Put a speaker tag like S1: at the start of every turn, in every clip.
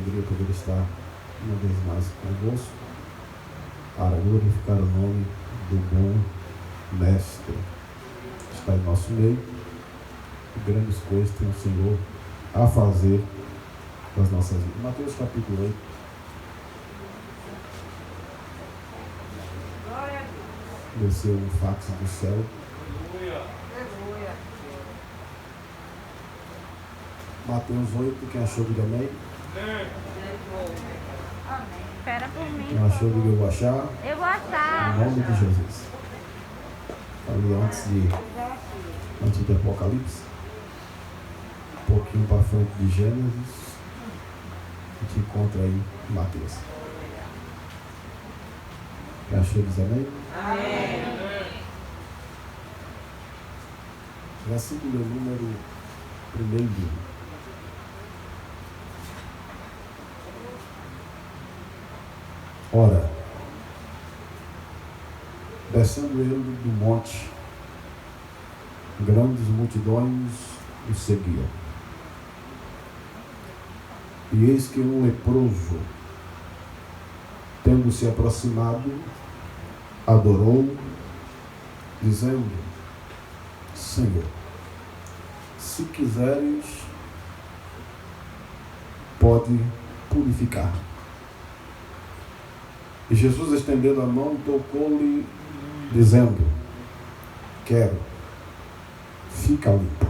S1: alegria poder estar uma vez mais convosco para glorificar o nome do bom Mestre que está em nosso meio. E grandes coisas tem o Senhor a fazer nas nossas vidas. Mateus capítulo 8. Desceu um fax do céu. Mateus 8, quem achou, diga amém.
S2: Espera por mim.
S1: Quem achou, diga eu vou achar.
S2: Eu vou achar.
S1: Em nome de Jesus. Ali antes de Apocalipse, um pouquinho para frente de Gênesis, a gente encontra aí Mateus. Quem achou, diz amém.
S2: Amém.
S1: Versículo número 1. Ora, descendo ele do monte, grandes multidões o seguiam. E eis que um leproso, tendo se aproximado, adorou, dizendo: Senhor, se quiseres, pode purificar. E Jesus, estendendo a mão, tocou-lhe, dizendo: quero, fica limpo.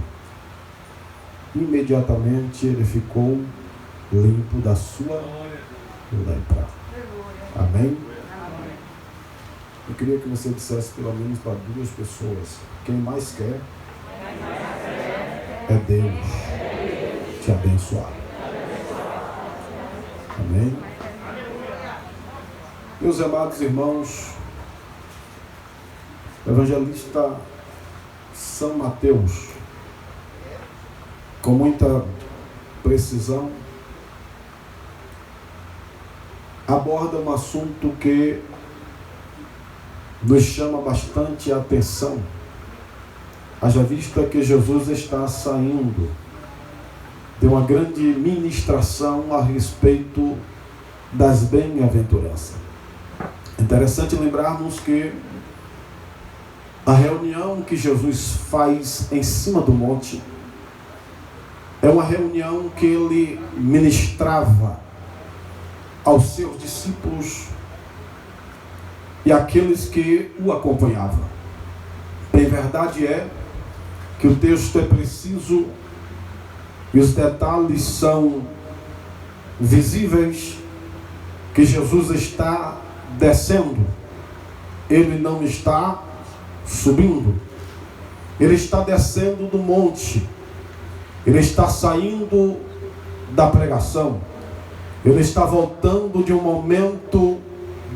S1: Imediatamente ele ficou limpo da sua lepra. Amém? Eu queria que você dissesse pelo menos para 2 pessoas: quem mais quer é Deus te abençoar. Amém? Meus amados irmãos, o evangelista São Mateus, com muita precisão, aborda um assunto que nos chama bastante a atenção, haja vista que Jesus está saindo de uma grande ministração a respeito das bem-aventuranças. Interessante lembrarmos que a reunião que Jesus faz em cima do monte é uma reunião que ele ministrava aos seus discípulos e àqueles que o acompanhavam. Bem, verdade é que o texto é preciso e os detalhes são visíveis, que Jesus está descendo, ele não está subindo, ele está descendo do monte, ele está saindo da pregação, ele está voltando de um momento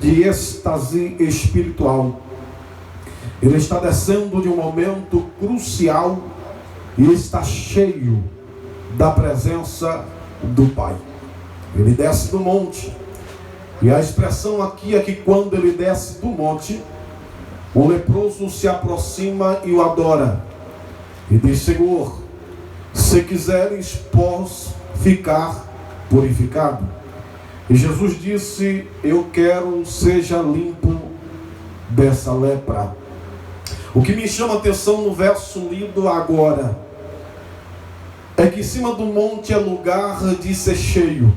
S1: de êxtase espiritual, ele está descendo de um momento crucial e está cheio da presença do Pai. Ele desce do monte. E a expressão aqui é que quando ele desce do monte, o leproso se aproxima e o adora. E diz: Senhor, se quiseres, podes ficar purificado. E Jesus disse: eu quero, seja limpo dessa lepra. O que me chama a atenção no verso lido agora é que em cima do monte é lugar de ser cheio.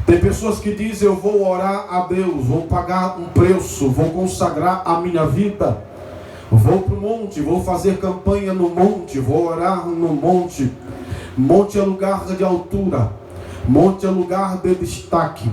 S1: Tem pessoas que dizem: eu vou orar a Deus, vou pagar um preço, vou consagrar a minha vida, vou para o monte, vou fazer campanha no monte, vou orar no monte. Monte é lugar de altura, monte é lugar de destaque,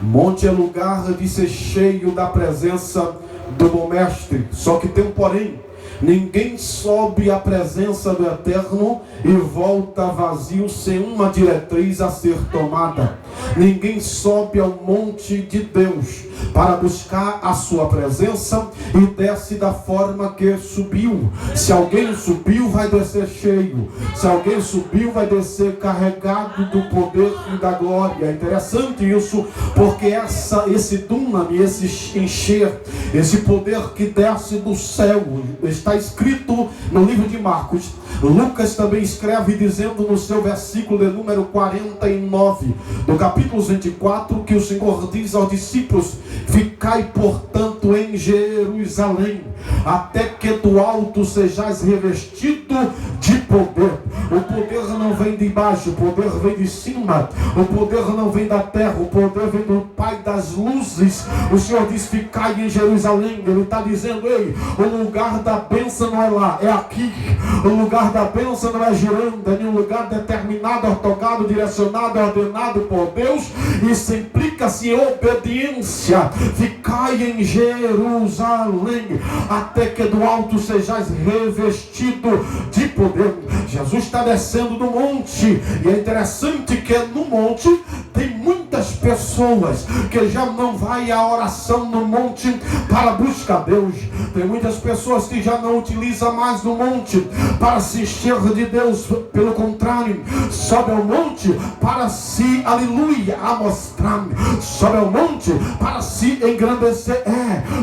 S1: monte é lugar de ser cheio da presença do bom mestre. Só que tem um porém: ninguém sobe à presença do Eterno e volta vazio sem uma diretriz a ser tomada. Ninguém sobe ao monte de Deus para buscar a sua presença e desce da forma que subiu. Se alguém subiu, vai descer cheio. Se alguém subiu, vai descer carregado do poder e da glória. É interessante isso, porque esse dunami, esse encher, esse poder que desce do céu, está escrito no livro de Marcos, Lucas também escreve dizendo no seu versículo de número 49 do capítulo 24, que o Senhor diz aos discípulos: ficai portanto em Jerusalém, até que do alto sejais revestido de poder. O poder não vem de baixo, o poder vem de cima, o poder não vem da terra, o poder vem do Pai das luzes. O Senhor diz: ficai em Jerusalém. Ele está dizendo: ei, o lugar da bênção não é lá, é aqui. O lugar da bênção não é Giranda, é nenhum lugar determinado, ortogado, direcionado, ordenado por Deus. Isso implica-se em obediência. Ficai em Jerusalém, até que do alto sejais revestido de poder. Jesus está descendo do monte, e é interessante que no monte tem muitas pessoas que já não vai à oração no monte para buscar Deus. Tem muitas pessoas que já não utilizam mais no monte para se encher de Deus. Pelo contrário, sobe ao monte para se, aleluia, amostrar. Sobe ao monte para se engrandecer.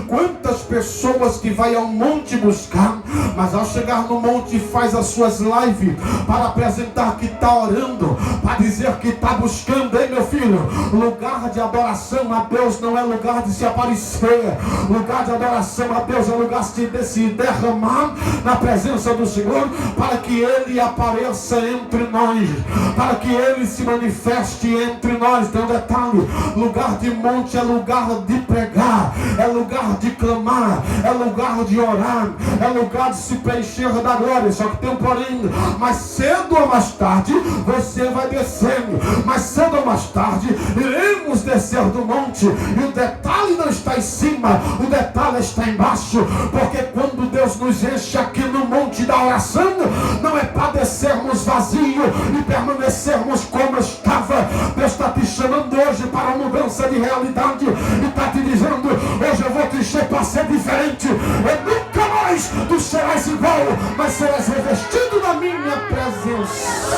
S1: Quantas pessoas que vai ao monte buscar, mas ao chegar no monte faz as suas lives para apresentar que está orando, para dizer que está buscando. Ei, meu filho, lugar de adoração a Deus não é lugar de se aparecer. Lugar de adoração a Deus é lugar de se derramar na presença do Senhor, para que Ele apareça entre nós, para que Ele se manifeste entre nós. Tem um detalhe: lugar de monte é lugar de pregar, é lugar de clamar, é lugar de orar, é lugar de se preencher da glória. Só que tem um porém: mais cedo ou mais tarde você vai descendo, mais cedo ou mais tarde iremos descer do monte. E o detalhe não está em cima, o detalhe está embaixo, porque quando Deus nos enche aqui no monte da oração, não é para descermos vazio e permanecermos como estava. Deus está te chamando hoje para uma mudança de realidade e está te dizendo: hoje eu vou te encher para ser diferente. E nunca mais tu serás igual, mas serás revestido da minha presença.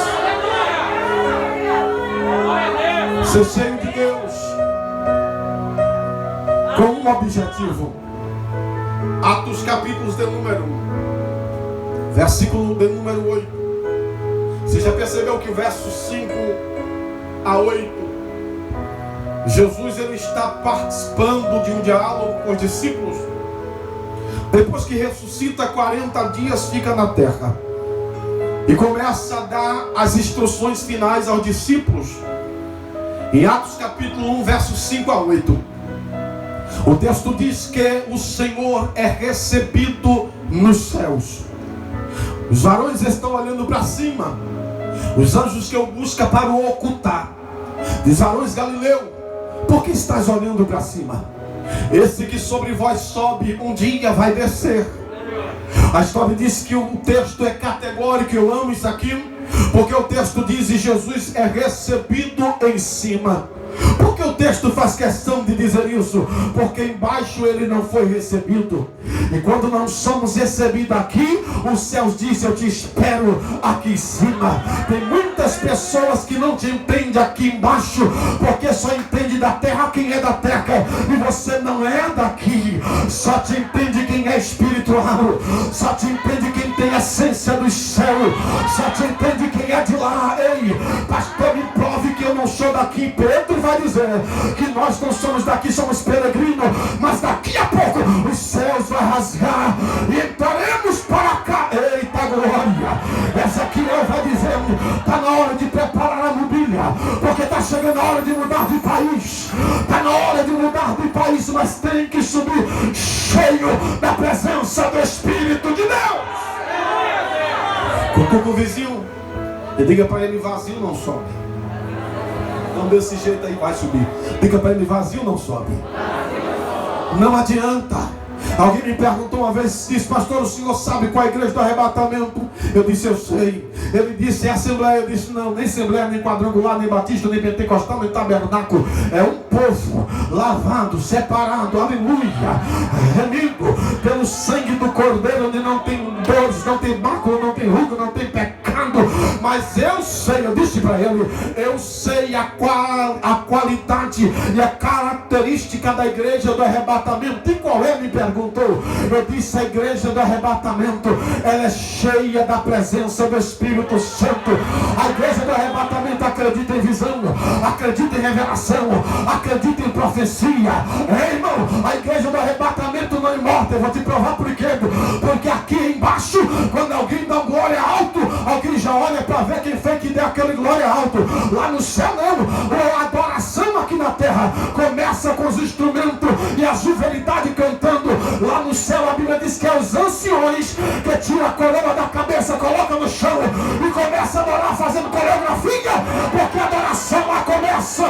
S1: Ser cheio de Deus com um objetivo. Atos capítulos de número 1, versículo de número 8. Você já percebeu que versos 5 a 8, Jesus ele está participando de um diálogo com os discípulos. Depois que ressuscita, 40 dias fica na terra e começa a dar as instruções finais aos discípulos. Em Atos capítulo 1, versos 5 a 8, o texto diz que o Senhor é recebido nos céus. Os varões estão olhando para cima, os anjos que o buscam para o ocultar. Diz: varões Galileu, por que estás olhando para cima? Esse que sobre vós sobe, um dia vai descer. A história diz que o texto é categórico. Eu amo isso aqui, porque o texto diz: e Jesus é recebido em cima. Por que o texto faz questão de dizer isso? Porque embaixo ele não foi recebido. E quando não somos recebidos aqui, os céus dizem: eu te espero aqui em cima. Tem muitas pessoas que não te entendem aqui embaixo, porque só entende da terra quem é da terra, e você não é daqui. Só te entende quem é espiritual, só te entende quem tem a essência do céu, só te entende quem é de lá. Ei, pastor, me prove que eu não sou daqui. Pedro vai dizer que nós não somos daqui, somos peregrinos, mas daqui a pouco os céus vão rasgar e entraremos para cá. Eita glória! Essa aqui vai dizendo: está na hora de preparar a mobília, porque está chegando a hora de mudar de país. Está na hora de mudar de país, mas tem que subir cheio da presença do Espírito de Deus. Cutuca o vizinho e diga para ele: vazio não sobe. Não, desse jeito aí vai subir. Diga para ele: vazio não sobe. Não adianta. Alguém me perguntou uma vez, disse: pastor, o senhor sabe qual é a igreja do arrebatamento? Eu disse: eu sei. Ele disse: é assembleia. Eu disse: não, nem assembleia, nem quadrangular, nem batista, nem pentecostal, nem tabernáculo. É um povo lavado, separado, aleluia, remido pelo sangue do Cordeiro, onde não tem dores, não tem mácula, não tem ruga, não tem pecado. pregando, mas eu sei, eu disse para ele, eu sei a qualidade e a característica da igreja do arrebatamento. E qual é? Me perguntou. Eu disse: a igreja do arrebatamento, ela é cheia da presença do Espírito Santo. A igreja do arrebatamento acredita em visão, acredita em revelação, acredita em profecia. Ei, irmão, a igreja do arrebatamento não é morta. Eu vou te provar por quê. Porque aqui embaixo, quando alguém dá um glória alto, alguém já olha para ver quem foi que deu aquele glória alto. Lá no céu não. A adoração aqui na terra começa com os instrumentos e a juvenilidade cantando. Lá no céu a Bíblia diz que é os anciões que tiram a coroa da cabeça, coloca no chão e começa a adorar fazendo coreografia, porque a adoração lá começa.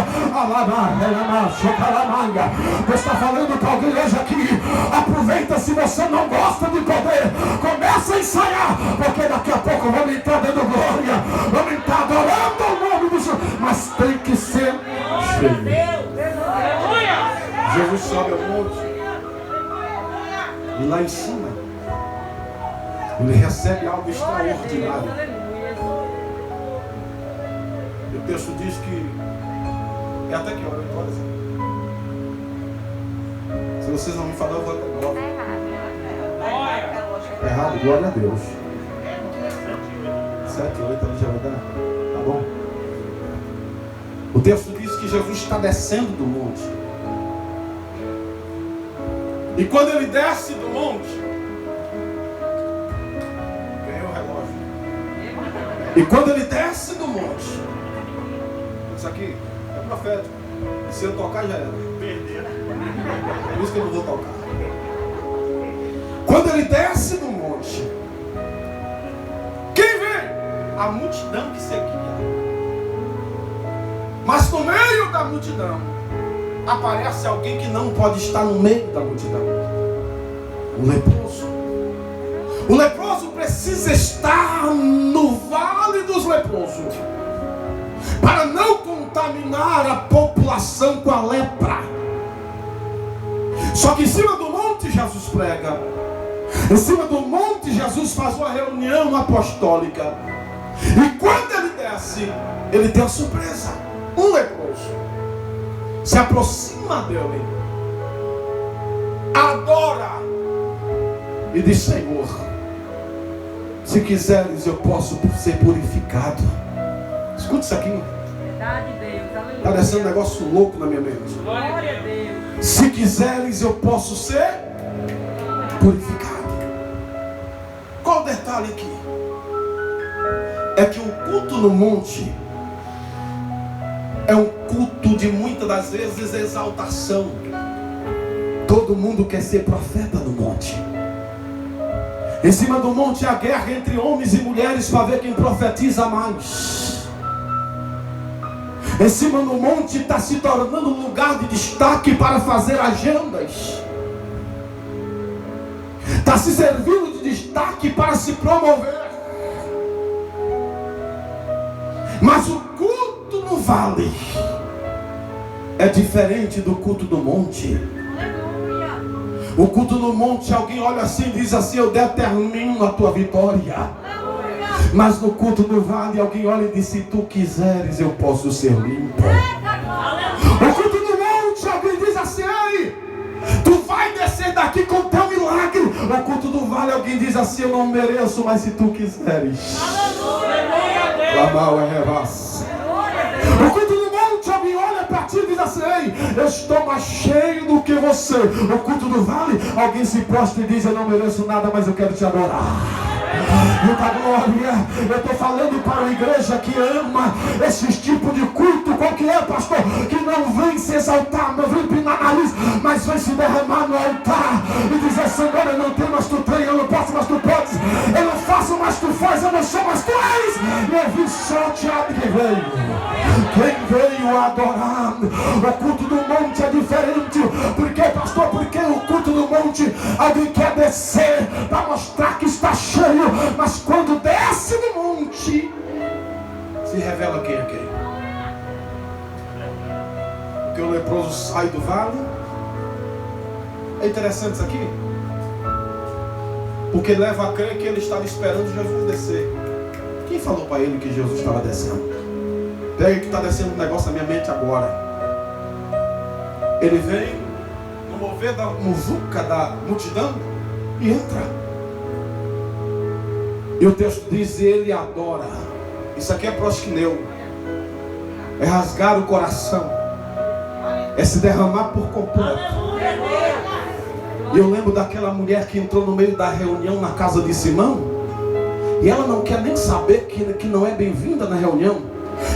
S1: Deus está falando para alguém hoje aqui: aproveita, se você não gosta de poder, começa a ensaiar, porque daqui a pouco vamos entrar dando glória, vamos entrar adorando o nome do Senhor, mas tem que ser cheio. Jesus sobe ao monte e lá em cima ele recebe algo extraordinário. E o texto diz que é até que hora? 8 horas? Se vocês não me falarem, eu vou até 9. É errado? Glória a Deus. 7, 8 ali já vai dar. Tá bom? O texto diz que Jesus está descendo do monte. E quando ele desce do monte, ganhei o relógio. E quando ele desce do monte, isso aqui é profético. Se eu tocar já era. Por isso que eu não vou tocar. Quando ele desce do monte, quem vem? A multidão que seguia. Mas no meio da multidão aparece alguém que não pode estar no meio da multidão. O leproso. O leproso precisa estar no vale dos leprosos para não contaminar a população com a lepra. Só que em cima do monte Jesus prega. Em cima do monte Jesus faz uma reunião apostólica. E quando ele desce, ele tem uma surpresa. Um leproso se aproxima dele, adora e diz: Senhor, se quiseres eu posso ser purificado. Escuta isso aqui. Está descendo um negócio louco na minha mente.
S3: Glória a Deus.
S1: Se quiseres eu posso ser purificado. Qual o detalhe aqui? É que o culto no monte é um culto de muitas das vezes exaltação. Todo mundo quer ser profeta no monte. Em cima do monte há guerra entre homens e mulheres para ver quem profetiza mais. Em cima do monte está se tornando um lugar de destaque para fazer agendas. Está se servindo de destaque para se promover. Mas o culto no vale é diferente do culto do monte. O culto no monte, alguém olha assim e diz assim: eu determino a tua vitória. Mas no culto do vale, alguém olha e diz: se tu quiseres eu posso ser limpo. O culto no monte, alguém diz assim: ei, tu vai descer daqui com teu milagre. O culto do vale, alguém diz assim: eu não mereço, mas se tu quiseres. O culto do monte, alguém olha para ti e diz assim: ei, eu estou mais cheio do que você. O culto do vale, alguém se prostra e diz: eu não mereço nada, mas eu quero te adorar. Muita glória. Eu estou falando para uma igreja que ama esses tipos de culto. Qual que é, pastor? Que não vem se exaltar, não vem empinar nariz, mas vem se derramar no altar e dizer: Senhor, eu não tenho, mas tu tens, eu não posso, mas tu podes, eu não faço, mas tu fazes, eu não sou, mas tu és. E eu vim só te quem veio adorar. O culto do monte é diferente. Por quê, pastor? Porque o culto do monte, alguém quer descer para mostrar que está cheio, mas quando desce no monte, se revela quem é quem. Porque o leproso sai do vale. É interessante isso aqui, porque leva a crer que ele estava esperando Jesus descer. Que Quem falou para ele que Jesus estava descendo? Pega que está descendo um negócio na minha mente agora. Ele vem no mover da muvuca da multidão e entra. E o texto diz: ele adora. Isso aqui é prosquineu. É rasgar o coração. É se derramar por completo. E eu lembro daquela mulher que entrou no meio da reunião na casa de Simão. E ela não quer nem saber que não é bem-vinda na reunião.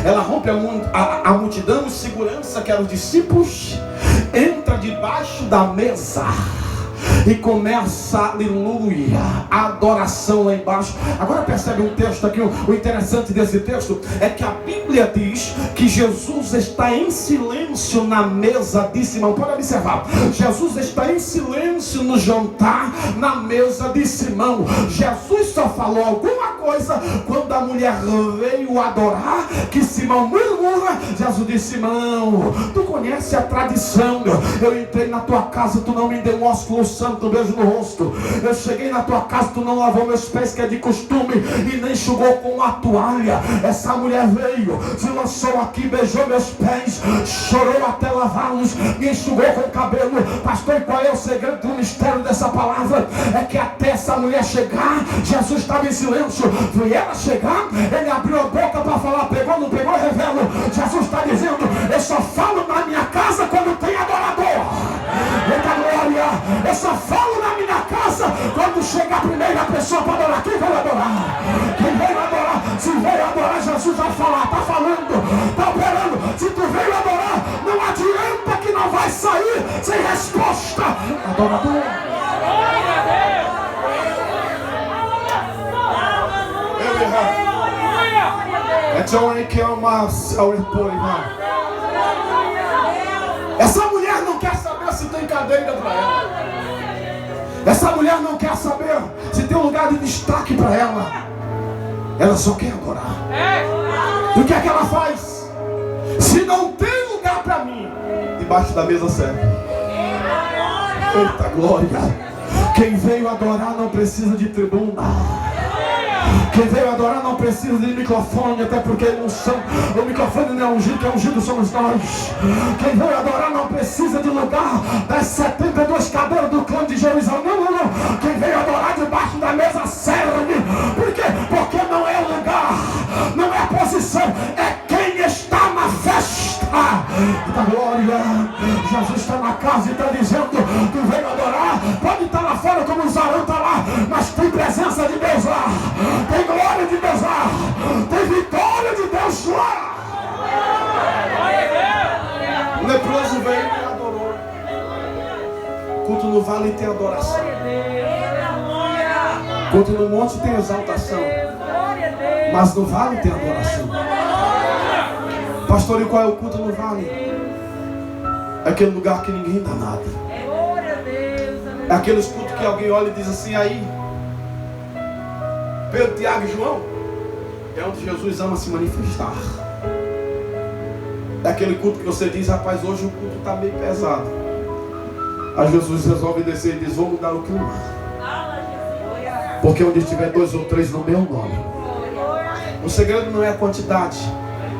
S1: Ela rompe a multidão, os segurança, que eram os discípulos, entra debaixo da mesa e começa, aleluia, a adoração lá embaixo. Agora percebe um texto aqui, o interessante desse texto é que a Bíblia diz que Jesus está em silêncio na mesa de Simão. Pode observar, Jesus está em silêncio no jantar na mesa de Simão. Jesus só falou alguma coisa quando a mulher veio adorar, que Simão murmura. Jesus disse: Simão, tu conhece a tradição, eu entrei na tua casa, tu não me deu um ósculo santo, um beijo no rosto. Eu cheguei na tua casa, tu não lavou meus pés, que é de costume, e nem enxugou com uma toalha. Essa mulher veio, se lançou aqui, beijou meus pés, chorou até lavá-los, me enxugou com o cabelo. Pastor, e qual é o segredo do mistério dessa palavra? É que até essa mulher chegar, Jesus estava em silêncio. Foi ela chegar, ele abriu a boca para falar, pegou, não pegou, revelo. Jesus está dizendo: eu só falo na minha casa quando tem adorador. Eita glória! Eu só falo na minha casa quando chega a primeira pessoa para adorar. Quem vai adorar? Quem veio adorar? Se veio adorar, Jesus vai falar. Está falando, está operando. Se tu veio adorar, não adianta que não vai sair sem resposta. Adorador. Essa mulher não quer saber se tem cadeira para ela. Essa mulher não quer saber se tem um lugar de destaque para ela. Ela só quer adorar. E o que é que ela faz? Se não tem lugar para mim, debaixo da mesa serve. Eita glória! Quem veio adorar não precisa de tribuna. Quem veio adorar não precisa de microfone, até porque o microfone não é ungido, que é ungido somos nós. Quem veio adorar não precisa de lugar das 72 cadeiras do clã de Jerusalém. Não. Quem veio adorar debaixo da mesa serve. Por quê? Porque não é lugar, não é posição, é quem está na festa da glória. Jesus está na casa e está dizendo: tu veio adorar, pode estar lá fora como o Zarão está lá, mas tem presença de Deus lá, tem glória de Deus lá, tem vitória de Deus lá. O leproso veio e adorou. Culto no vale tem adoração. Culto no monte tem exaltação, mas no vale tem adoração. Pastor, e qual é o culto no vale? É aquele lugar que ninguém dá nada. É aqueles cultos que alguém olha e diz assim: aí Pedro, Tiago e João, é onde Jesus ama se manifestar. É aquele culto que você diz: rapaz, hoje o culto está meio pesado. Aí Jesus resolve descer e diz: vou mudar o clima. Porque onde estiver 2 ou 3 no meu nome. O segredo não é a quantidade,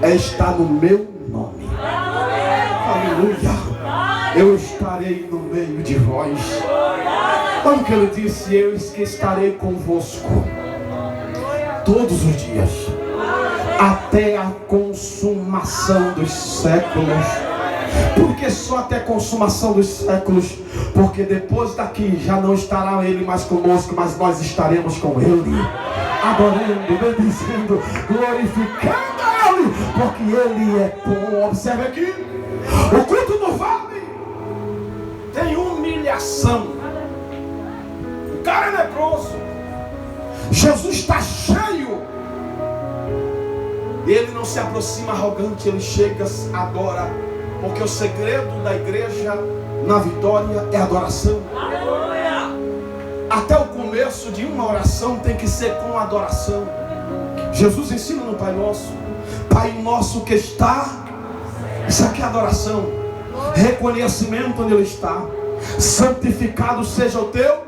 S1: é estar no meu nome. Aleluia. Eu estarei no meio de vós. Olha o que ele disse: eu estarei convosco todos os dias, até a consumação dos séculos. Por que só até a consumação dos séculos? Porque depois daqui já não estará ele mais conosco, mas nós estaremos com ele, adorando, bendizendo, glorificando a ele, porque ele é bom. Observe aqui, o culto no vale tem humilhação. O cara é leproso, Jesus está cheio, ele não se aproxima arrogante, ele chega, adora, porque o segredo da igreja na vitória é adoração. Até o começo de uma oração tem que ser com adoração. Jesus ensina no Pai Nosso: Pai Nosso que está. Isso aqui é adoração, reconhecimento onde ele está. Santificado seja o teu.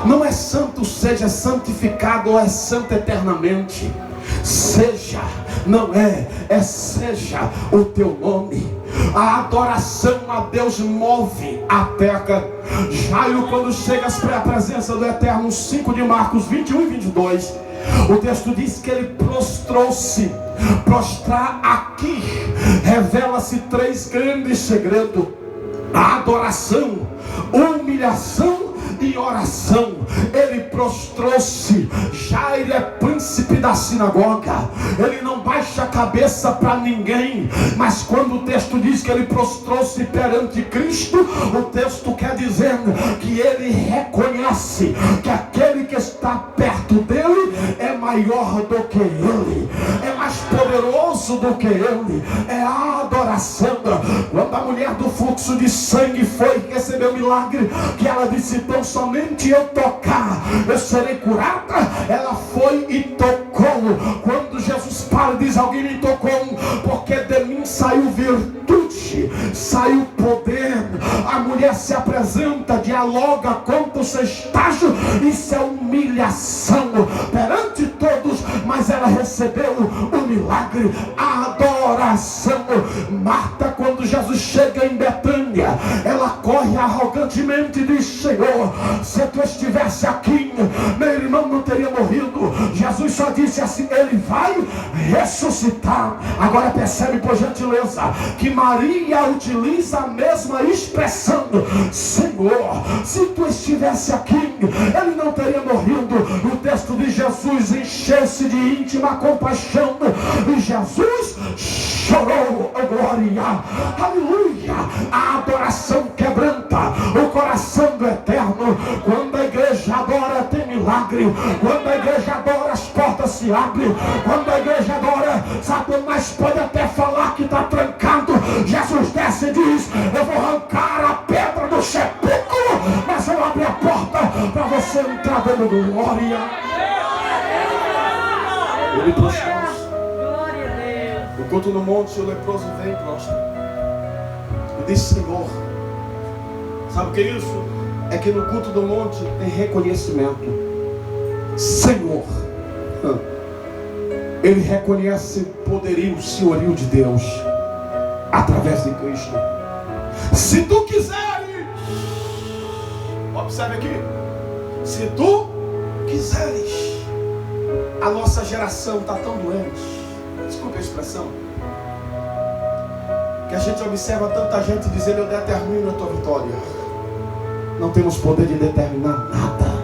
S1: Não é santo seja, é santificado ou é santo eternamente. Seja, não é seja o teu nome. A adoração a Deus move a terra. Jairo, quando chega à presença do Eterno, 5 de Marcos 21 e 22, o texto diz que ele prostrou-se. Prostrar aqui revela-se 3 grandes segredos: a adoração, humilhação e oração. Ele prostrou-se. Jairo é príncipe da sinagoga, ele não baixa a cabeça para ninguém, mas quando o texto diz que ele prostrou-se perante Cristo, o texto quer dizer que ele reconhece que aquele que está perto dele é maior do que ele, é mais poderoso do que ele. É a adoração. Quando a mulher do fluxo de sangue foi receber o milagre, que ela disse: tão somente eu tocar, eu serei curada, ela foi e tocou. Quando Jesus para e diz: alguém me tocou, porque de mim saiu virtude, saiu poder. A mulher se apresenta, dialoga, conta o seu estágio. Isso é humilhação perante todos, mas ela recebeu o milagre, a adoração. Marta, quando Jesus chega em Betânia, ela corre arrogantemente e diz: Senhor, se tu estivesse aqui, meu irmão não teria morrido. Jesus só disse assim: ele vai ressuscitar. Agora percebe, por gentileza, que Maria utiliza a mesma expressão: Senhor, se tu estivesse aqui, ele não teria morrido. O texto de Jesus encheu-se de íntima compaixão e Jesus chorou. Glória, aleluia. A adoração quebranta o coração do Eterno. Quando a igreja adora, tem milagre. Quando a igreja adora, as portas se abrem. Quando a igreja adora, Satanás pode até falar que está trancado. Jesus desce e diz: eu vou arrancar a pedra do sepulcro, mas eu abro a porta para você entrar dando glória. Ele prostrou. No culto no monte, o leproso vem e prostra. E diz: Senhor. Sabe o que é isso? É que no culto do monte tem reconhecimento. Senhor. Ele reconhece o poderio, o senhorio de Deus através de Cristo. Se tu quiseres, observe aqui, se tu quiseres. A nossa geração está tão doente, desculpe a expressão, que a gente observa tanta gente dizendo: eu determino a tua vitória. Não temos poder de determinar nada.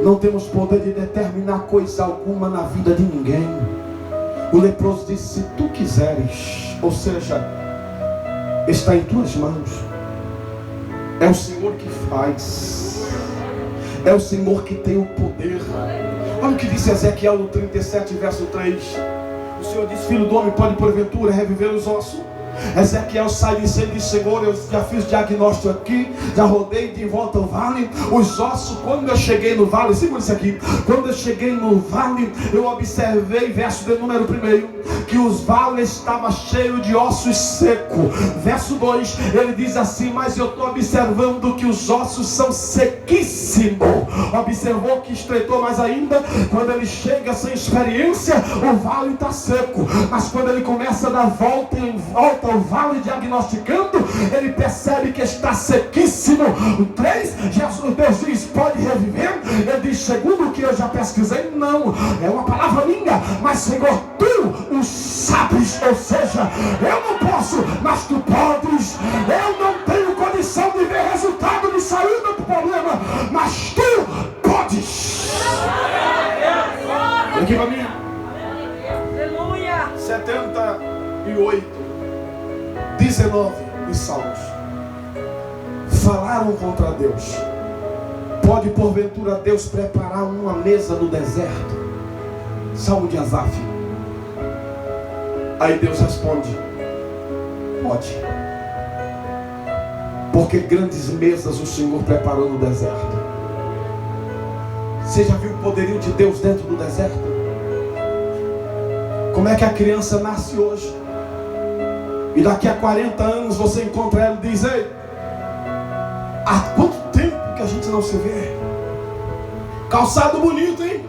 S1: Não temos poder de determinar coisa alguma na vida de ninguém. O leproso disse: se tu quiseres, ou seja, está em tuas mãos. É o Senhor que faz. É o Senhor que tem o poder. Olha o que disse Ezequiel no 37, verso 3. O Senhor diz: filho do homem, pode porventura reviver os ossos? Ezequiel sai dizendo: diz: Senhor, eu já fiz diagnóstico aqui, já rodei de volta ao vale. Os ossos, quando eu cheguei no vale, segura isso aqui, quando eu cheguei no vale, eu observei, verso de número 1, que os vales estavam cheios de ossos secos. Verso 2, ele diz assim: mas eu estou observando que os ossos são sequíssimos. Observou que estreitou mais ainda? Quando ele chega sem experiência, o vale está seco, mas quando ele começa a dar volta em volta ao vale diagnosticando, ele percebe que está sequíssimo. O 3, Deus diz: pode reviver? Ele diz: segundo o que eu já pesquisei, não, é uma palavra minha, mas Senhor, tu o sabes. Ou seja, eu não posso, mas tu podes. Eu não tenho condição de ver resultado de saída do problema, mas tu podes. Aqui para mim, 78 19 de Salmos. Falaram contra Deus: pode porventura Deus preparar uma mesa no deserto? Salmo de Asaf. Aí Deus responde: pode, porque grandes mesas o Senhor preparou no deserto. Você já viu o poderio de Deus dentro do deserto? Como é que a criança nasce hoje e daqui a 40 anos você encontra ela e diz: ei, há quanto tempo que a gente não se vê? Calçado bonito, hein?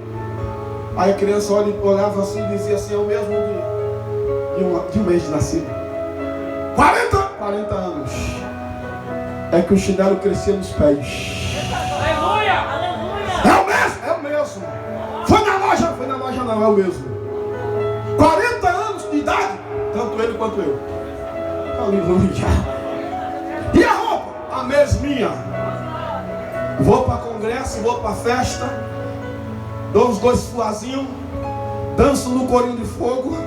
S1: Aí a criança olhava assim e dizia assim, é o mesmo de um mês de nascido. 40 anos. É que o chinelo crescia nos pés.
S3: Aleluia!
S1: É o mesmo. Foi na loja não, é o mesmo. 40 anos de idade, tanto ele quanto eu. Aleluia. E a roupa? A mesminha. Vou para congresso, vou para festa, dou uns 2 fuazinhos, danço no corinho de fogo,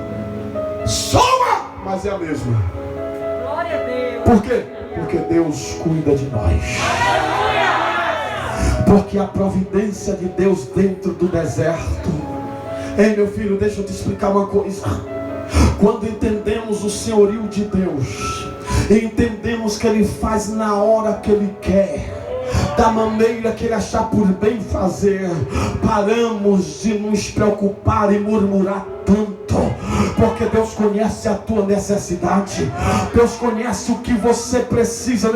S1: soa, mas é a mesma.
S3: Glória a Deus.
S1: Por quê? Porque Deus cuida de nós. Porque a providência de Deus dentro do deserto. Ei, meu filho, deixa eu te explicar uma coisa. Quando entendemos o senhorio de Deus, entendemos que Ele faz na hora que Ele quer, da maneira que Ele achar por bem fazer, paramos de nos preocupar e murmurar tanto, porque Deus conhece a tua necessidade, Deus conhece o que você precisa.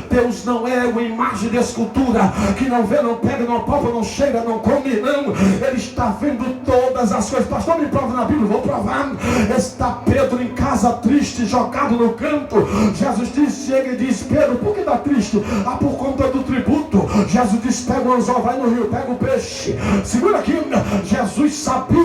S1: Deus não é uma imagem de escultura que não vê, não pega, não palpa, não cheira, não come, não. Ele está vendo todas as coisas. Pastor, me prova na Bíblia, vou provar. Está Pedro em casa triste, jogado no canto. Jesus chega e diz: Pedro, por que está triste? Ah, por conta do tributo. Jesus diz: pega o anzol, vai no rio, pega o peixe. Segura aqui. Jesus sabia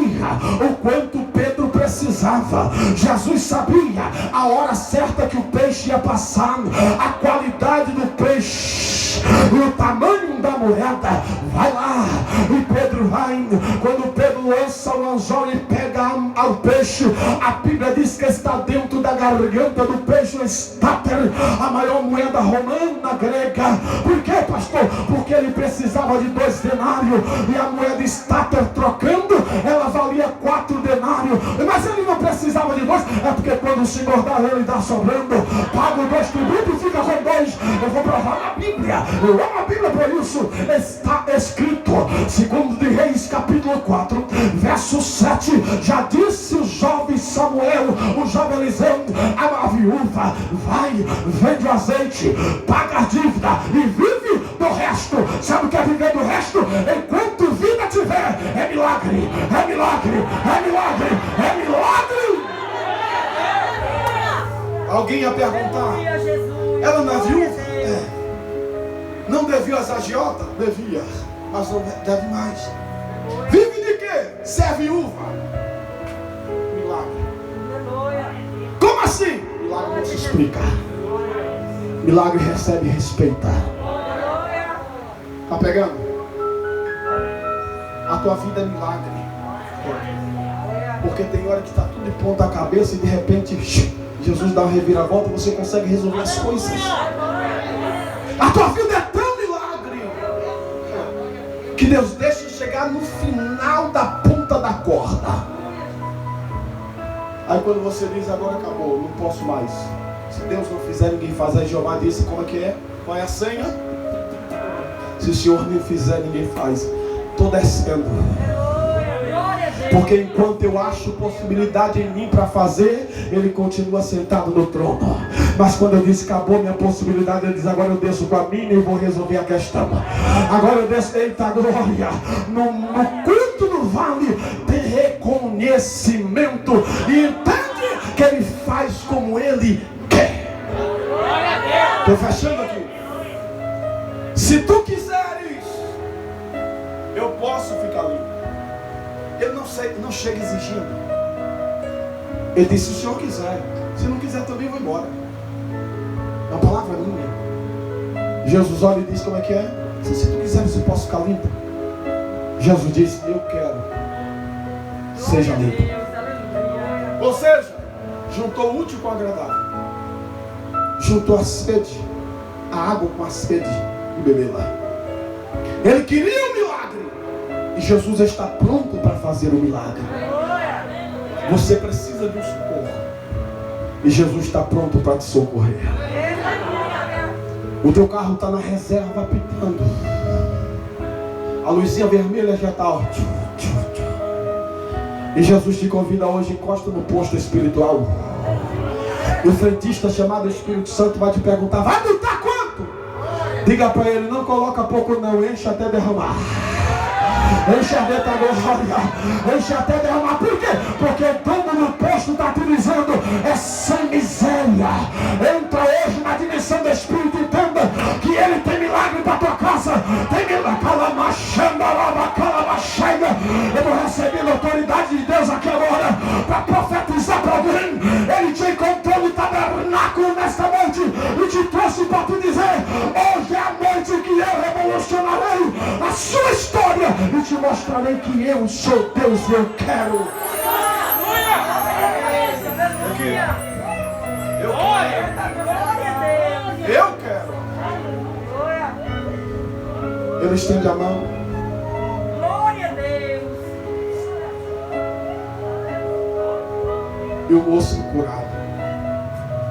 S1: o quanto Pedro precisava. Jesus sabia a hora certa que o peixe ia passar, a qualidade do peixe, o tamanho da moeda. Vai lá. E Pedro vai. Quando Pedro lança o anzol e pega o peixe, a Bíblia diz que está dentro da garganta do peixe um estáter, a maior moeda romana grega. Por quê, pastor? Porque ele precisava de 2 denários e a moeda estáter trocando, ela valia 4 denários. Mas ele não precisava de 2, é porque quando o Senhor dá, ele dá sobrando. Paga 2 tributos e fica com 2. Eu vou provar na Bíblia. Eu amo a Bíblia por isso. Está escrito, 2 de Reis, capítulo 4, verso 7. Já disse o jovem Samuel, o jovem Eliseu, a viúva: vai, vende o azeite, paga a dívida e vive do resto. Sabe o que é viver do resto? Enquanto vida tiver, é milagre, é milagre, é milagre, é milagre. Alguém ia perguntar: ela não é viúva? É. Não devia as agiotas? Devia, mas não deve mais. Vive de quê? Se é viúva. Milagre. Como assim? Milagre não se explica. Milagre recebe e respeita. Tá pegando? A tua vida é milagre. Porque tem hora que está tudo de ponta cabeça e de repente Jesus dá uma reviravolta e você consegue resolver as coisas. A tua vida é tão milagre que Deus deixa chegar no final da ponta da corda. Aí quando você diz: agora acabou, não posso mais. Se Deus não fizer, ninguém faz. Aí Jeová disse: como é que é? Qual é a senha? Se o Senhor não fizer, ninguém faz. Estou descendo. Porque enquanto eu acho possibilidade em mim para fazer, Ele continua sentado no trono. Mas quando eu disse acabou minha possibilidade, Ele diz: agora eu desço com a minha e vou resolver a questão. Agora eu desço. Eita glória. No culto do vale tem reconhecimento. E entende que Ele faz como Ele quer. Estou fechando aqui. Se tu quiseres, eu posso ficar livre. Ele não chega exigindo. Ele disse: se o Senhor quiser. Se não quiser também, vou embora. É uma palavra minha. Jesus olha e diz: como é que é? Se tu quiseres, eu posso ficar limpo. Jesus disse: eu quero. Seja limpo. Ou seja, juntou o útil com o agradável. Juntou a sede, a água com a sede, e bebeu lá. Ele queria um milagre. E Jesus está pronto para fazer o milagre. Você precisa de um socorro. E Jesus está pronto para te socorrer. O teu carro está na reserva apitando. A luzinha vermelha já está. E Jesus te convida hoje: encosta no posto espiritual. E o frentista chamado Espírito Santo vai te perguntar: vai botar quanto? Diga para ele: não coloca pouco não, enche até derramar. enche a dentro da glória, enche até derramar. Por quê? Porque o tombo no posto está te dizendo, é sem miséria. Entra hoje na dimensão do Espírito, entenda que Ele tem milagre para tua casa, tem milagre. Eu vou receber a autoridade de Deus aqui agora para profetizar para alguém. Ele te encontrou no tabernáculo nesta noite e te trouxe para te dizer, hoje é a noite que eu revolucionarei a sua história e te mostrarei que eu sou Deus e eu quero. Eu quero. Ele estende a mão.
S3: Glória a Deus.
S1: E o moço curado.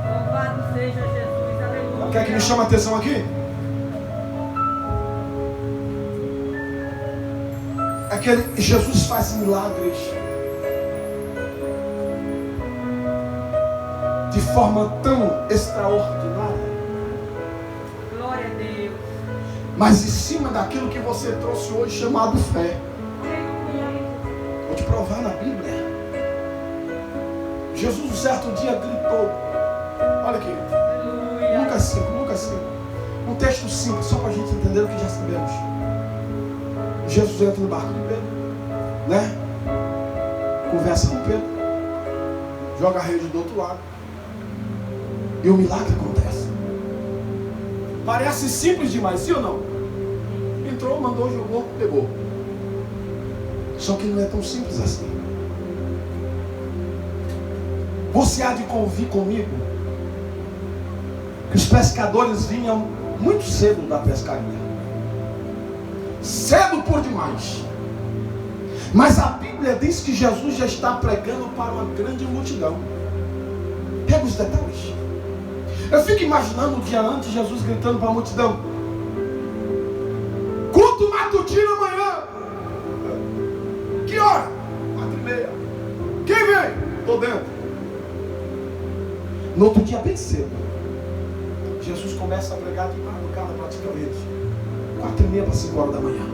S3: Louvado seja Jesus. Aleluia.
S1: O que é que me chama a atenção aqui? É que Jesus faz milagres de forma tão extraordinária.
S3: Glória a Deus.
S1: Mas em cima daquilo que você trouxe hoje, chamado fé. Vou te provar na Bíblia. Jesus, um certo dia, gritou. Olha aqui.
S3: Aleluia.
S1: Lucas 5. Um texto simples, só para a gente entender o que já sabemos. Jesus entra no barco de Pedro, né? Conversa com Pedro. Joga a rede do outro lado. E o milagre acontece. Parece simples demais, sim ou não? Entrou, mandou, jogou, pegou. Só que não é tão simples assim. Você há de convir comigo que os pescadores vinham muito cedo da pescaria. Cedo por demais. Mas a Bíblia diz que Jesus já está pregando para uma grande multidão. Pega os detalhes. Eu fico imaginando o dia antes, Jesus gritando para a multidão: culto matutino amanhã. Que hora? 4:30. Quem vem? Estou dentro. No outro dia, bem cedo, Jesus começa a pregar de madrugada praticamente. 4:30 para 5 horas da manhã.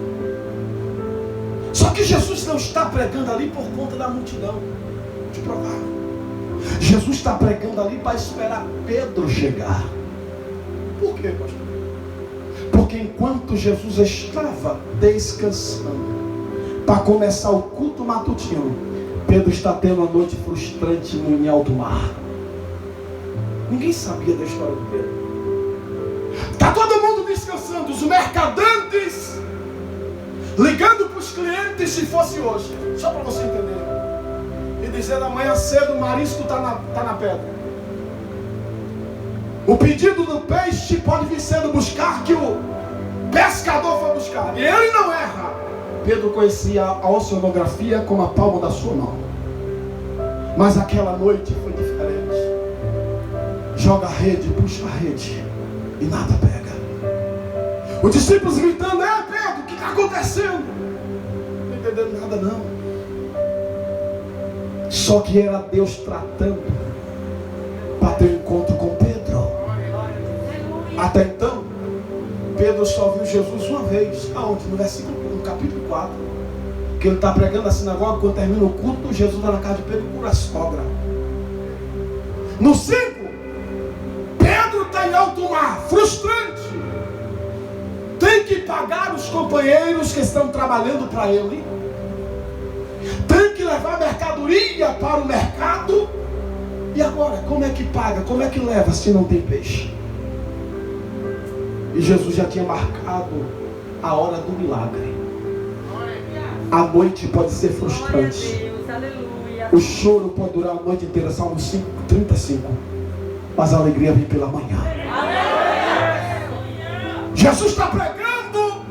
S1: Só que Jesus não está pregando ali por conta da multidão. Vou te provar. Jesus está pregando ali para esperar Pedro chegar. Por quê, pastor? Porque enquanto Jesus estava descansando para começar o culto matutino, Pedro está tendo uma noite frustrante em alto mar. Ninguém sabia da história de Pedro. Está todo mundo descansando, os mercadantes ligando para os clientes se fosse hoje, só para você entender. E dizendo: amanhã cedo o marisco está na pedra. O pedido do peixe pode vir sendo buscar, que o pescador foi buscar. E ele não erra. Pedro conhecia a oceanografia como a palma da sua mão. Mas aquela noite foi diferente. Joga a rede, puxa a rede e nada pega. Os discípulos gritando: Pedro, o que está acontecendo? Não entendendo nada não. Só que era Deus tratando para ter um encontro com Pedro. Até então, Pedro só viu Jesus uma vez. Aonde? No capítulo 4. Que ele está pregando na sinagoga. Quando termina o culto, Jesus está na casa de Pedro e cura a sogra. No 5, Pedro está em alto mar, frustrante. Tem que pagar os companheiros que estão trabalhando para ele. Tem que levar mercadoria para o mercado. E agora, como é que paga? Como é que leva se não tem peixe? E Jesus já tinha marcado a hora do milagre. A noite pode ser frustrante. O choro pode durar a noite inteira. Salmo 5:35. Mas a alegria vem pela manhã. Jesus está pregando.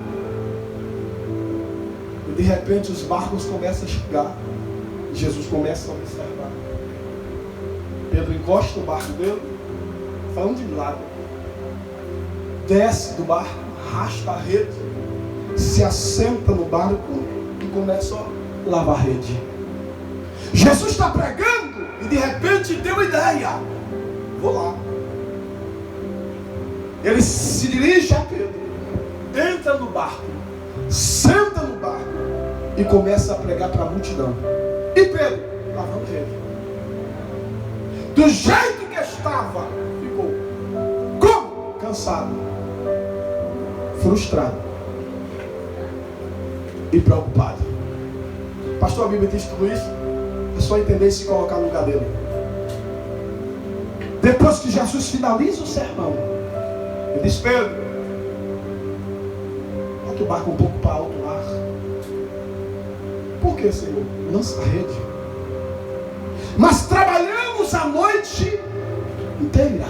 S1: E de repente os barcos começam a chegar. E Jesus começa a observar. Pedro encosta o barco dele, falando de milagre. Desce do barco, arrasta a rede, se assenta no barco e começa a lavar a rede. Jesus está pregando e de repente deu ideia. Vou lá. Ele se dirige a Pedro, entra no barco, senta no barco e começa a pregar para a multidão. E Pedro, lavando rede. Do jeito que estava, ficou. Como? Cansado, frustrado e preocupado. Pastor, a Bíblia diz tudo isso? É só entender e se colocar no lugar dele. Depois que Jesus finaliza o sermão, ele diz: Pedro, bota o barco um pouco para alto mar. Por que, Senhor? Lança a rede. Mas trabalhamos a noite inteira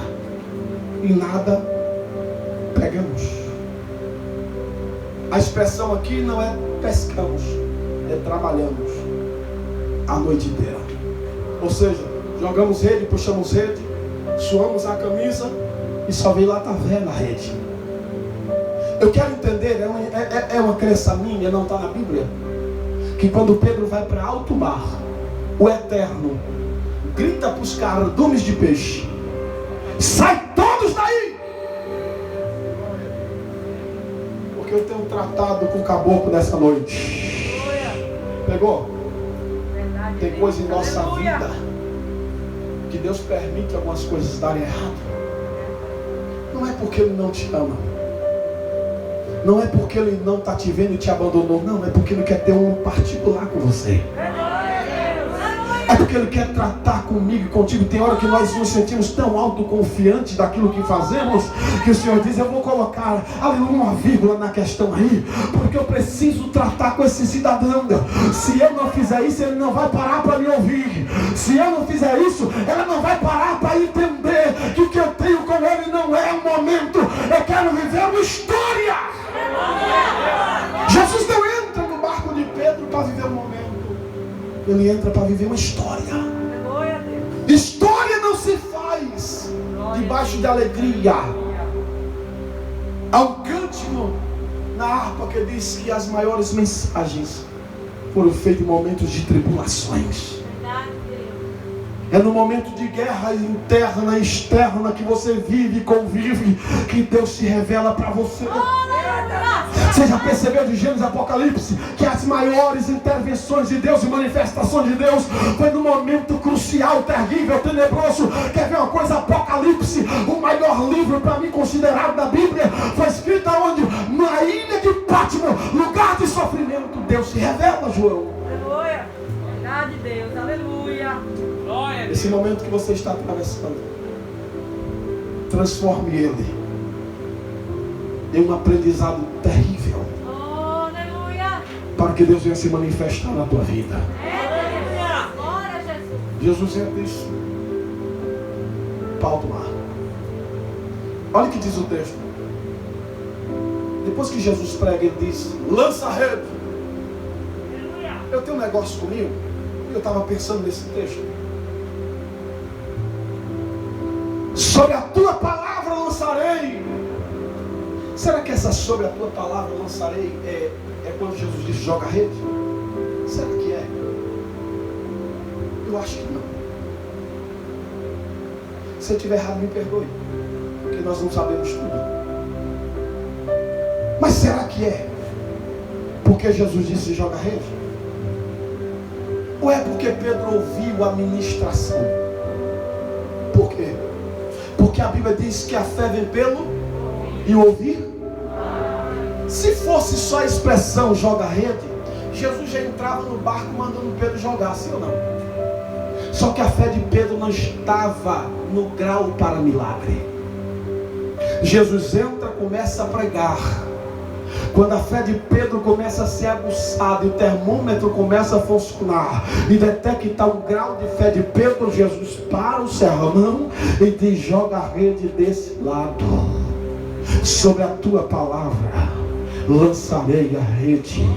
S1: e nada pegamos. A expressão aqui não é pescamos, é trabalhamos a noite inteira. Ou seja, jogamos rede, puxamos rede, suamos a camisa e só vem lata velha na rede. Eu quero entender, é uma crença minha, não está na Bíblia, que quando Pedro vai para alto mar, o Eterno grita para os cardumes de peixe: sai todos daí! Porque eu tenho tratado com o caboclo nessa noite. Pegou? Tem coisa em nossa vida que Deus permite algumas coisas darem errado. Não é porque Ele não te ama, não é porque Ele não está te vendo e te abandonou. Não, é porque Ele quer ter um particular com você. É porque Ele quer tratar comigo e contigo. Tem hora que nós nos sentimos tão autoconfiantes daquilo que fazemos, que o Senhor diz: eu vou colocar uma vírgula na questão aí, porque eu preciso tratar com esse cidadão. Se eu não fizer isso, ele não vai parar para me ouvir. Se eu não fizer isso, ela não vai parar para entender que o que eu tenho com ele não é um momento. Eu quero viver uma história. Jesus não entra no barco de Pedro para viver um momento. Ele entra para viver uma história. História não se faz debaixo de alegria. Há um cântico na harpa que diz que as maiores mensagens foram feitas em momentos de tribulações. É no momento de guerra interna e externa que você vive e convive que Deus se revela para você. Você já percebeu de Gênesis e Apocalipse que as maiores intervenções de Deus e manifestações de Deus foi no momento crucial, terrível, tenebroso? Quer ver uma coisa? Apocalipse, o maior livro para mim considerado da Bíblia, foi escrito onde? Na ilha de Patmos, lugar de sofrimento. Deus se revela, João.
S3: Aleluia. Verdade de Deus. Aleluia.
S1: Esse momento que você está atravessando, transforme ele em um aprendizado terrível, para que Deus venha se manifestar na tua vida. Jesus entra isso para alto mar. Olha o que diz o texto. Depois que Jesus prega, ele diz: lança a rede. Eu tenho um negócio comigo, e eu estava pensando nesse texto. Sobre a tua palavra lançarei. Será que essa sobre a tua palavra lançarei é quando Jesus diz joga a rede? Será que é? Eu acho que não. Se eu estiver errado, me perdoe, porque nós não sabemos tudo. Mas será que é porque Jesus disse joga a rede? Ou é porque Pedro ouviu a ministração? Por quê? Porque a Bíblia diz que a fé vem pelo e o ouvir. Se fosse só a expressão joga a rede, Jesus já entrava no barco mandando Pedro jogar, sim ou não? Só que a fé de Pedro não estava no grau para milagre. Jesus entra, começa a pregar. Quando a fé de Pedro começa a ser aguçada e o termômetro começa a funcionar e detecta o grau de fé de Pedro, Jesus para o sermão e diz: joga a rede desse lado. Sobre a tua palavra lançarei a rede.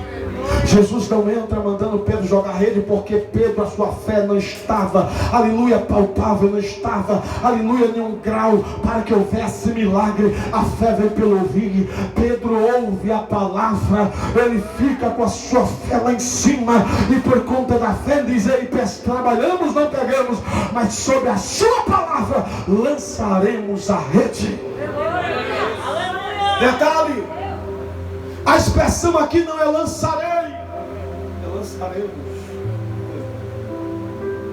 S1: Jesus não entra mandando Pedro jogar a rede, porque Pedro, a sua fé não estava, aleluia, palpável, não estava, aleluia, nenhum grau para que houvesse milagre. A fé vem pelo ouvir. Pedro ouve a palavra, ele fica com a sua fé lá em cima, e por conta da fé diz: ei, trabalhamos, não pegamos, mas sobre a sua palavra lançaremos a rede. Detalhe, a expressão aqui não é lançarei, é lançaremos.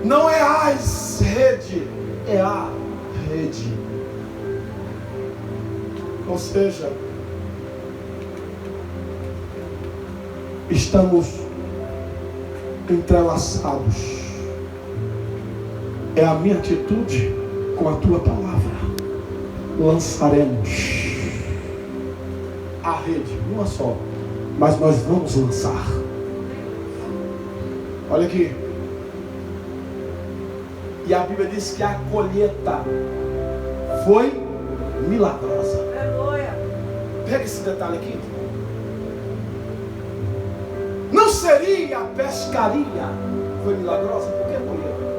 S1: Não é as rede, é a rede. Ou seja, estamos entrelaçados. É a minha atitude com a tua palavra. Lançaremos a rede, uma só, mas nós vamos lançar. Olha aqui. E a Bíblia diz que a colheita foi milagrosa.
S3: Aleluia.
S1: Pega esse detalhe aqui. Não seria a pescaria foi milagrosa? Por que a colheita?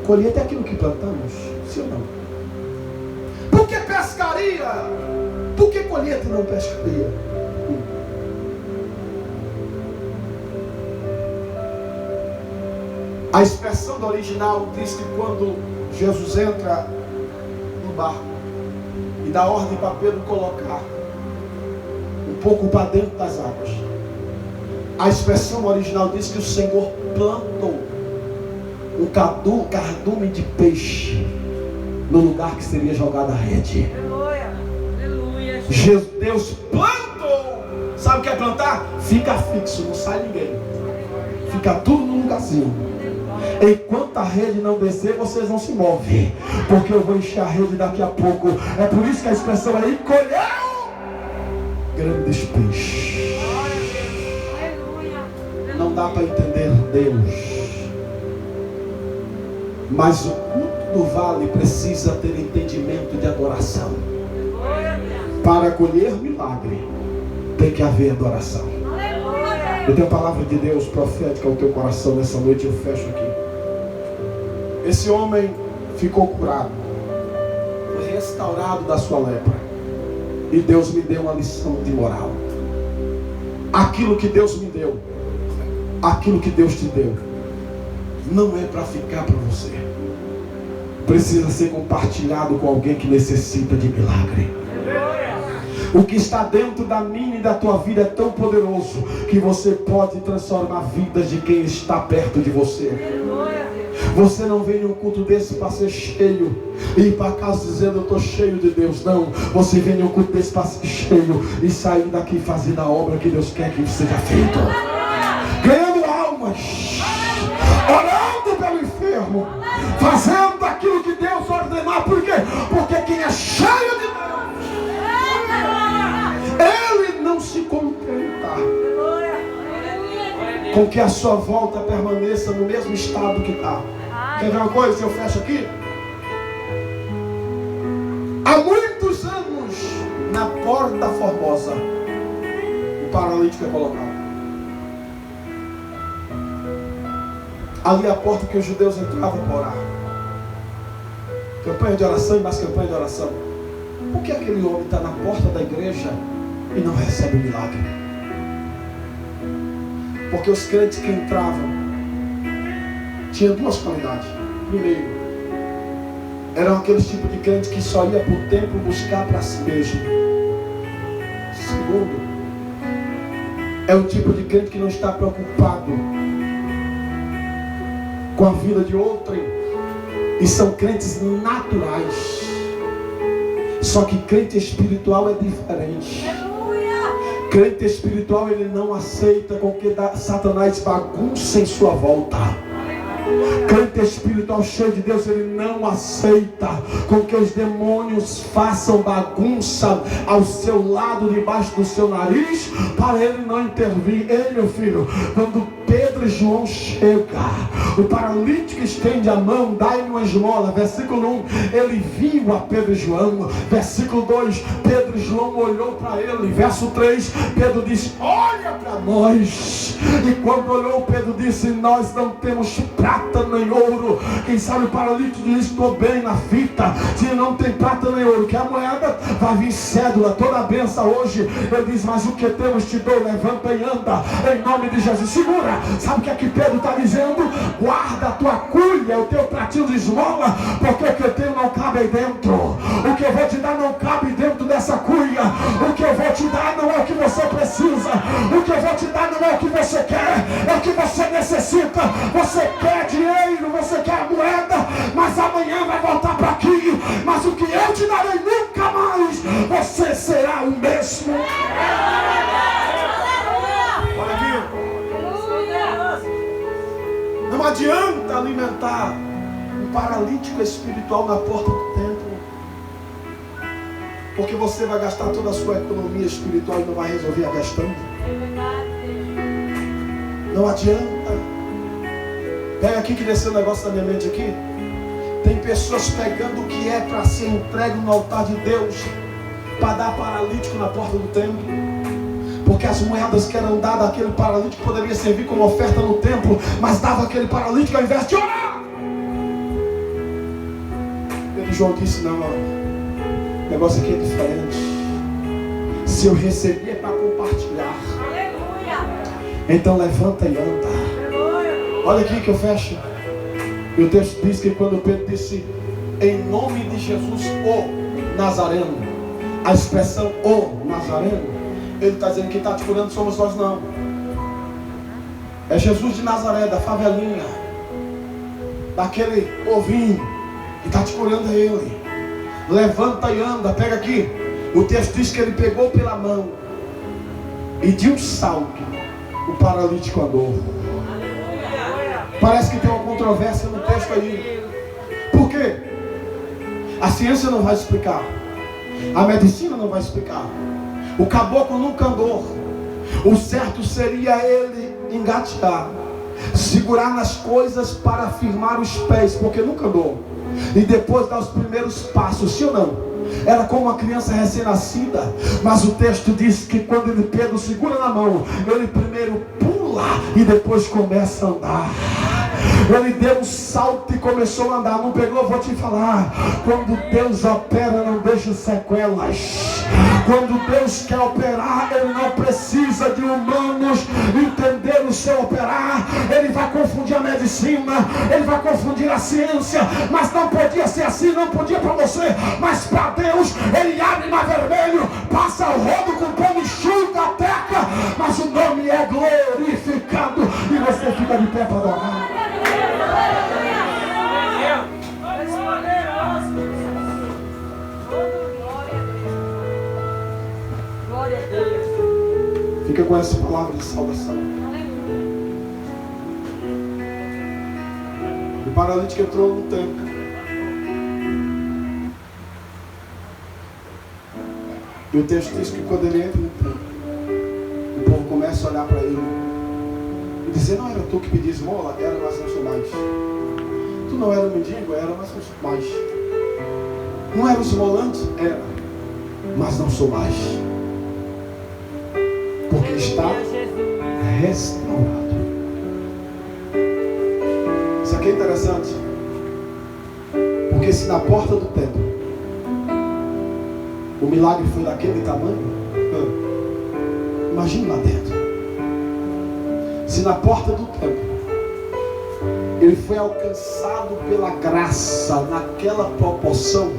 S1: Colheita é aquilo que plantamos, sim ou não? Por que pescaria? Por que colheita e não pescaria? A expressão do original diz que quando Jesus entra no barco e dá ordem para Pedro colocar um pouco para dentro das águas, a expressão original diz que o Senhor plantou um cardume de peixe no lugar que seria jogada a rede.
S3: Aleluia. Aleluia.
S1: Deus plantou. Sabe o que é plantar? Fica fixo, não sai ninguém. Fica tudo no lugarzinho. Enquanto a rede não descer, vocês não se movem, porque eu vou encher a rede daqui a pouco. É por isso que a expressão aí, colheu grandes peixes. Não dá para entender Deus, mas o culto do vale precisa ter entendimento de adoração. Para colher milagre, tem que haver adoração. Eu tenho a palavra de Deus profética ao teu coração nessa noite. Eu fecho aqui. Esse homem ficou curado, foi restaurado da sua lepra, e Deus me deu uma lição de moral. Aquilo que Deus me deu, aquilo que Deus te deu, não é para ficar para você. Precisa ser compartilhado com alguém que necessita de milagre. O que está dentro da minha e da tua vida é tão poderoso que você pode transformar vidas de quem está perto de você. Você não vem num culto desse para ser cheio e ir para casa dizendo eu estou cheio de Deus. Não, você vem num culto desse para ser cheio e sair daqui fazendo a obra que Deus quer que seja feita. Ganhando almas, orando pelo enfermo, fazendo aquilo que Deus ordenar. Por quê? Porque quem é cheio de Deus, Ele não se contenta com que a sua volta permaneça no mesmo estado que está. Quer ver uma coisa? Eu fecho aqui. Há muitos anos, na Porta Formosa, o paralítico é colocado. Ali é a porta que os judeus entravam para orar. Campanha de oração e mais campanha de oração. Por que aquele homem está na porta da igreja e não recebe o milagre? Porque os crentes que entravam tinham duas qualidades. Primeiro, eram aqueles tipos de crentes que só ia para o templo buscar para si mesmo. Segundo, é o tipo de crente que não está preocupado com a vida de outrem. E são crentes naturais. Só que crente espiritual é diferente. Crente espiritual, ele não aceita com que Satanás bagunce em sua volta. Crente espiritual cheio de Deus, ele não aceita com que os demônios façam bagunça ao seu lado, debaixo do seu nariz, para ele não intervir. Ei, meu filho, quando Pedro e João chega, o paralítico estende a mão, dá-lhe uma esmola. Versículo 1, ele viu a Pedro e João. Versículo 2, Pedro e João olhou para ele. Verso 3, Pedro disse, olha para nós. E quando olhou, Pedro disse, nós não temos prata nem ouro. Quem sabe o paralítico diz, estou bem na fita. Se não tem prata nem ouro, que a moeda vai vir cédula, toda a benção hoje. Ele diz, mas o que temos te dou, levanta e anda, em nome de Jesus. Segura. Sabe o que é que Pedro está dizendo? Guarda a tua cuia, o teu pratinho de esmola, porque o que eu tenho não cabe aí dentro. O que eu vou te dar não cabe dentro dessa cuia. O que eu vou te dar não é o que você precisa. O que eu vou te dar não é o que você quer, é o que você colocar um paralítico espiritual na porta do templo. Porque você vai gastar toda a sua economia espiritual e não vai resolver a questão. Não adianta. Pega aqui que desceu um negócio na minha mente aqui. Tem pessoas pegando o que é para ser entregue no altar de Deus para dar paralítico na porta do templo. Porque as moedas que eram dadas àquele paralítico poderia servir como oferta no templo, mas dava aquele paralítico ao invés de orar. E João disse: não, o negócio aqui é diferente. Se eu recebi é para compartilhar. Então levanta e anda. Olha aqui que eu fecho. E o texto diz que quando Pedro disse em nome de Jesus, o Nazareno, a expressão o Nazareno, ele está dizendo que quem está te curando somos nós não. É Jesus de Nazaré, da favelinha, daquele ovinho que está te curando, é ele. Levanta e anda. Pega aqui. O texto diz que ele pegou pela mão e de um salto o paralítico andou. Parece que tem uma controvérsia no texto aí. Por quê? A ciência não vai explicar, a medicina não vai explicar. O caboclo nunca andou. O certo seria ele engatear, segurar nas coisas para firmar os pés, porque nunca andou. E depois dar os primeiros passos, sim ou não? Era como uma criança recém-nascida. Mas o texto diz que quando ele Pedro segura na mão, ele primeiro pula e depois começa a andar. Ele deu um salto e começou a andar. Não pegou? Vou te falar. Quando Deus opera, não deixa sequelas. Quando Deus quer operar, Ele não precisa de humanos entender o seu operar. Ele vai confundir a medicina, Ele vai confundir a ciência. Mas não podia ser assim, não podia para você. Mas para Deus, Ele abre mar vermelho, passa o rodo com pano, enxuga a terra, mas o nome é glorificado. E você fica de pé para adorar. Fica com essa palavra de salvação. O paralítico entrou no templo. E o texto diz que quando ele entra no templo, o povo começa a olhar para ele e dizer: não era tu que pedias esmola? Era, mas não sou mais. Tu não era mendigo? Era, mas não sou mais. Não era esmolante? Era, mas não sou mais. Porque está restaurado. Isso aqui é interessante. Porque se na porta do templo o milagre foi daquele tamanho, imagine lá dentro. Se na porta do templo ele foi alcançado pela graça naquela proporção,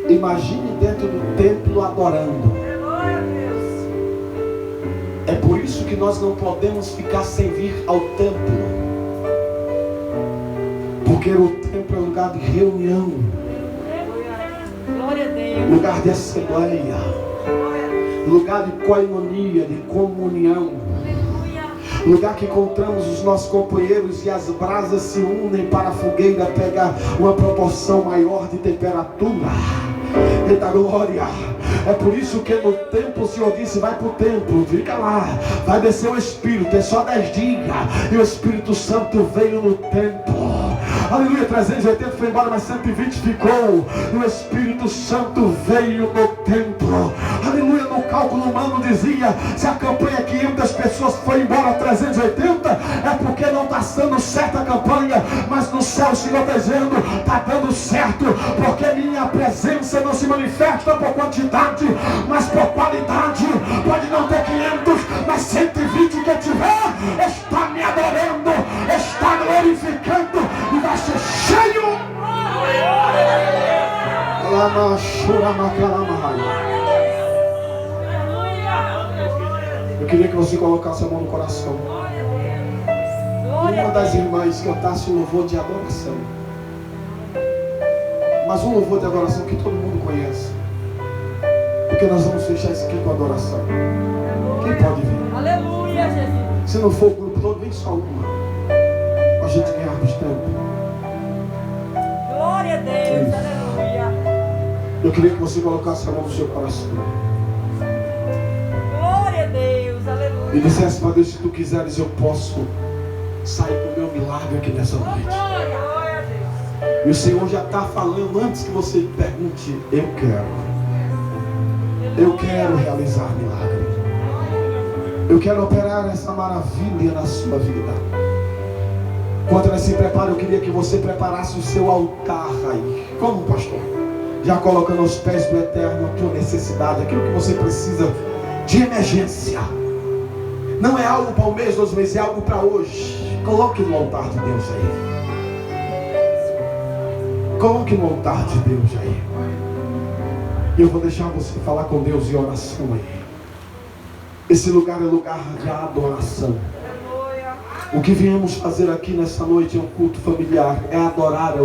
S1: imagine dentro do templo adorando. É por isso que nós não podemos ficar sem vir ao templo. Porque o templo é lugar de reunião, lugar de assembleia, lugar de koinonia, de comunhão, lugar que encontramos os nossos companheiros e as brasas se unem para a fogueira pegar uma proporção maior de temperatura. Eita glória! É por isso que no templo o Senhor disse: vai para o templo, fica lá, vai descer o Espírito, é só 10 dias. E o Espírito Santo veio no templo. Aleluia, 380 foi embora, mas 120 ficou. E o Espírito Santo veio no templo. Aleluia, no cálculo humano dizia: se a campanha 500 pessoas foi embora 380, é porque não está dando certa a campanha. Mas no céu o Senhor está dizendo: está dando certo, porque minha presença não se manifesta por quantidade, mas por qualidade. Pode não ter 500, mas 120 que tiver, está me adorando, está glorificando e vai ser cheio. Eu queria que você colocasse a mão no coração. Uma das irmãs cantasse um louvor de adoração, mas um louvor de adoração que todo mundo conhece, porque nós vamos fechar isso aqui com adoração. Quem pode vir?
S3: Aleluia, Jesus.
S1: Se não for o grupo todo, vem só uma. Nós gente ganharmos tempo.
S3: Glória a Deus.
S1: Isso.
S3: Aleluia.
S1: Eu queria que você colocasse a mão no seu coração
S3: Glória a Deus.
S1: e
S3: Aleluia.
S1: dissesse para Deus: se tu quiseres, eu posso sair com o meu milagre aqui nessa noite.
S3: Glória a Deus.
S1: E o Senhor já está falando antes que você pergunte: eu quero realizar milagre. Eu quero operar essa maravilha na sua vida. Enquanto ela se prepara, eu queria que você preparasse o seu altar aí. Como, pastor? Já colocando aos pés do Eterno a tua necessidade, aquilo que você precisa de emergência. Não é algo para um mês, 2 meses, é algo para hoje. Coloque no altar de Deus aí. Coloque no altar de Deus aí. E eu vou deixar você falar com Deus em oração aí. Esse lugar é lugar de adoração. O que viemos fazer aqui nessa noite é um culto familiar, é adorar,